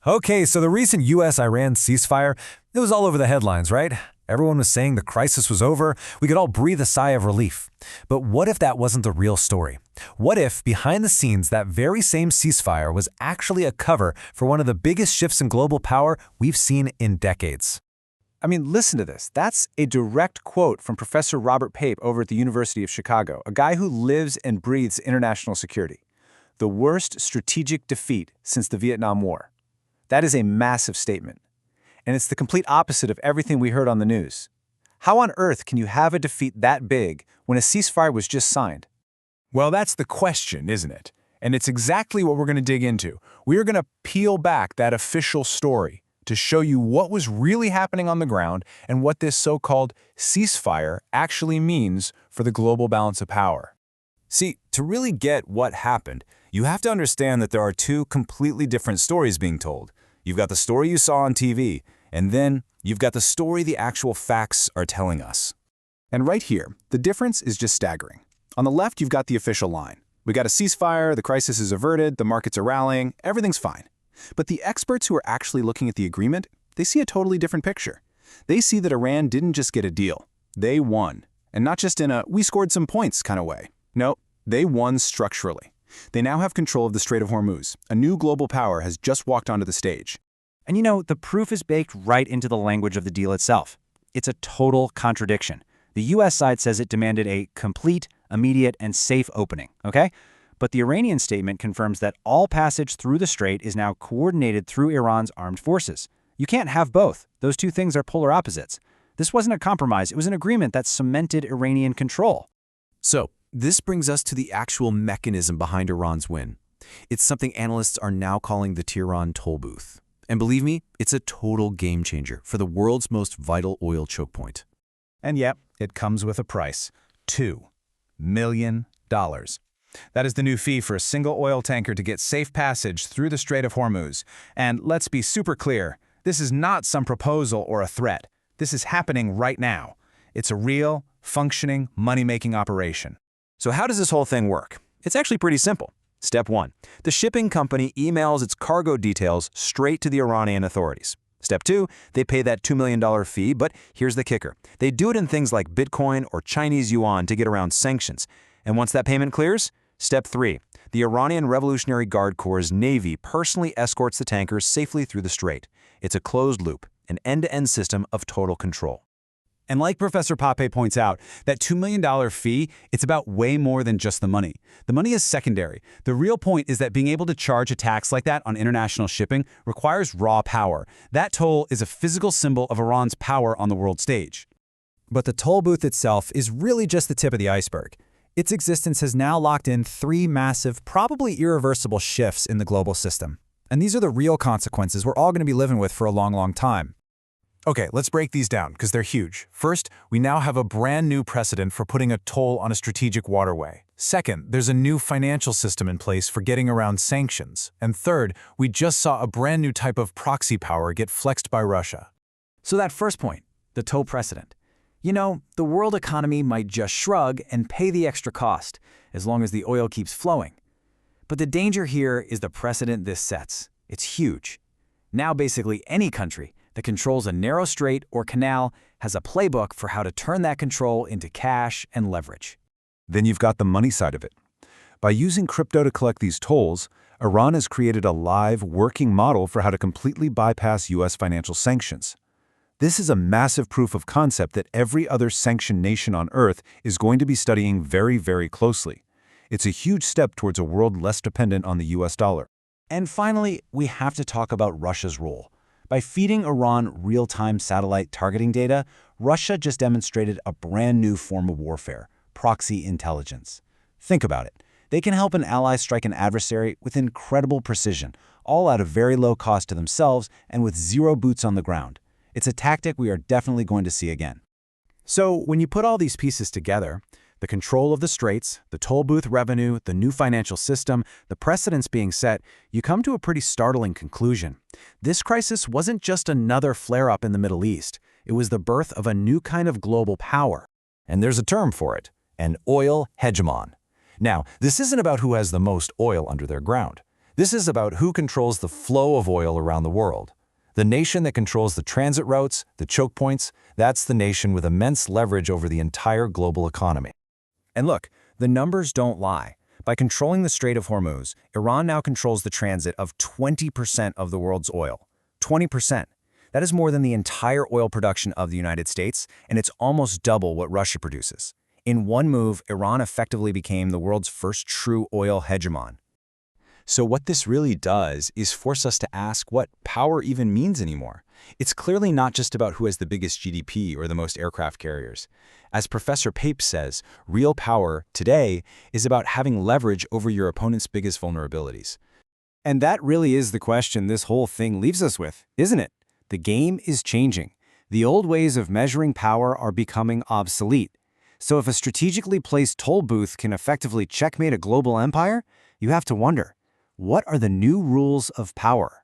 Okay, so the recent US-Iran ceasefire, it was all over the headlines, right? Everyone was saying the crisis was over, we could all breathe a sigh of relief. But what if that wasn't the real story? What if, behind the scenes, that very same ceasefire was actually a cover for one of the biggest shifts in global power we've seen in decades? I mean, listen to this. That's a direct quote from Professor Robert Pape over at the University of Chicago, a guy who lives and breathes international security. The worst strategic defeat since the Vietnam War. That is a massive statement. And it's the complete opposite of everything we heard on the news. How on earth can you have a defeat that big when a ceasefire was just signed? Well, that's the question, isn't it? And it's exactly what we're going to dig into. We're going to peel back that official story to show you what was really happening on the ground and what this so-called ceasefire actually means for the global balance of power. See, to really get what happened, you have to understand that there are two completely different stories being told. You've got the story you saw on TV, and then you've got the story the actual facts are telling us. And right here, the difference is just staggering. On the left, you've got the official line. We got a ceasefire, the crisis is averted, the markets are rallying, everything's fine. But the experts who are actually looking at the agreement, they see a totally different picture. They see that Iran didn't just get a deal. They won. And not just in a we scored some points kind of way. No, they won structurally. They now have control of the Strait of Hormuz. A new global power has just walked onto the stage. And you know, the proof is baked right into the language of the deal itself. It's a total contradiction. The U.S. side says it demanded a complete, immediate, and safe opening, okay? But the Iranian statement confirms that all passage through the strait is now coordinated through Iran's armed forces. You can't have both. Those two things are polar opposites. This wasn't a compromise. It was an agreement that cemented Iranian control. So, this brings us to the actual mechanism behind Iran's win. It's something analysts are now calling the Tehran toll booth. And believe me, it's a total game changer for the world's most vital oil choke point. And yep, it comes with a price. $2 million. That is the new fee for a single oil tanker to get safe passage through the Strait of Hormuz. And let's be super clear, this is not some proposal or a threat. This is happening right now. It's a real, functioning, money-making operation. So how does this whole thing work? It's actually pretty simple. Step 1. The shipping company emails its cargo details straight to the Iranian authorities. Step 2. They pay that $2 million fee, but here's the kicker. They do it in things like Bitcoin or Chinese yuan to get around sanctions. And once that payment clears, Step 3. The Iranian Revolutionary Guard Corps' Navy personally escorts the tankers safely through the strait. It's a closed loop, an end-to-end system of total control. And like Professor Pape points out, that $2 million fee, it's about way more than just the money. The money is secondary. The real point is that being able to charge a tax like that on international shipping requires raw power. That toll is a physical symbol of Iran's power on the world stage. But the toll booth itself is really just the tip of the iceberg. Its existence has now locked in three massive, probably irreversible shifts in the global system. And these are the real consequences we're all going to be living with for a long, long time. Okay, let's break these down because they're huge. First, we now have a brand new precedent for putting a toll on a strategic waterway. Second, there's a new financial system in place for getting around sanctions. And third, we just saw a brand new type of proxy power get flexed by Russia. So that first point, the toll precedent. You know, the world economy might just shrug and pay the extra cost, as long as the oil keeps flowing. But the danger here is the precedent this sets. It's huge. Now basically any country that controls a narrow strait or canal has a playbook for how to turn that control into cash and leverage. Then you've got the money side of it. By using crypto to collect these tolls, Iran has created a live, working model for how to completely bypass U.S. financial sanctions. This is a massive proof of concept that every other sanctioned nation on Earth is going to be studying very, very closely. It's a huge step towards a world less dependent on the U.S. dollar. And finally, we have to talk about Russia's role. By feeding Iran real-time satellite targeting data, Russia just demonstrated a brand new form of warfare, proxy intelligence. Think about it. They can help an ally strike an adversary with incredible precision, all at a very low cost to themselves and with zero boots on the ground. It's a tactic we are definitely going to see again. So when you put all these pieces together, the control of the straits, the toll booth revenue, the new financial system, the precedents being set, you come to a pretty startling conclusion. This crisis wasn't just another flare-up in the Middle East. It was the birth of a new kind of global power. And there's a term for it, an oil hegemon. Now, this isn't about who has the most oil under their ground. This is about who controls the flow of oil around the world. The nation that controls the transit routes, the choke points, that's the nation with immense leverage over the entire global economy. And look, the numbers don't lie. By controlling the Strait of Hormuz, Iran now controls the transit of 20% of the world's oil. 20%. That is more than the entire oil production of the United States, and it's almost double what Russia produces. In one move, Iran effectively became the world's first true oil hegemon. So what this really does is force us to ask what power even means anymore. It's clearly not just about who has the biggest GDP or the most aircraft carriers. As Professor Pape says, real power today is about having leverage over your opponent's biggest vulnerabilities. And that really is the question this whole thing leaves us with, isn't it? The game is changing. The old ways of measuring power are becoming obsolete. So if a strategically placed toll booth can effectively checkmate a global empire, you have to wonder, what are the new rules of power?